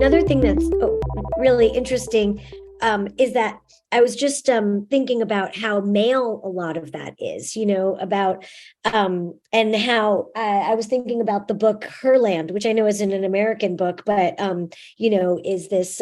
another thing that's really interesting is that I was just thinking about how male a lot of that is, about and how I was thinking about the book Herland, which I know isn't an American book, but is this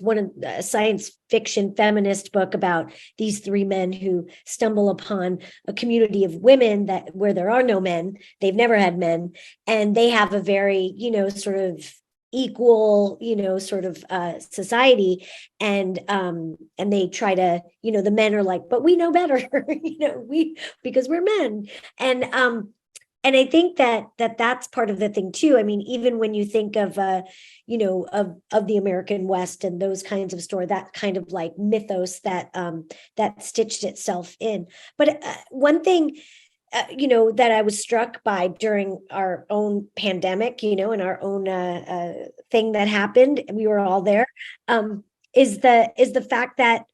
one of the science fiction feminist book about these three men who stumble upon a community of women that where there are no men, they've never had men, and they have a very sort of equal sort of society, and they try to, the men are like, but we know better, we because we're men. And I think that's part of the thing too. I mean, even when you think of of the American West and those kinds of story, that kind of like mythos that stitched itself in. But one thing that I was struck by during our own pandemic, and our own thing that happened, and we were all there, is the fact that,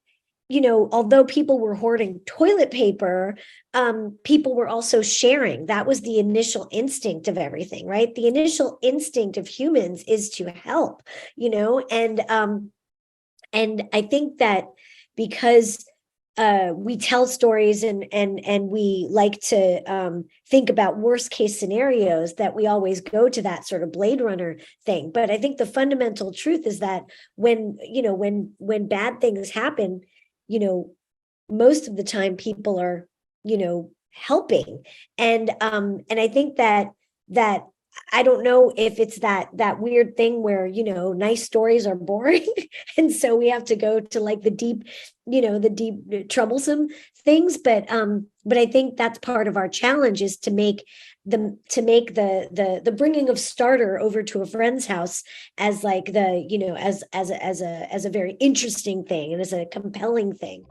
although people were hoarding toilet paper, people were also sharing. That was the initial instinct of everything, right? The initial instinct of humans is to help, and I think that because we tell stories and we like to think about worst case scenarios, that we always go to that sort of Blade Runner thing. But I think the fundamental truth is that when bad things happen, most of the time people are, helping. And I think that I don't know if it's that weird thing where, nice stories are boring. And so we have to go to like the deep troublesome things. But I think that's part of our challenge, is to make the bringing of starter over to a friend's house as like as a very interesting thing and as a compelling thing.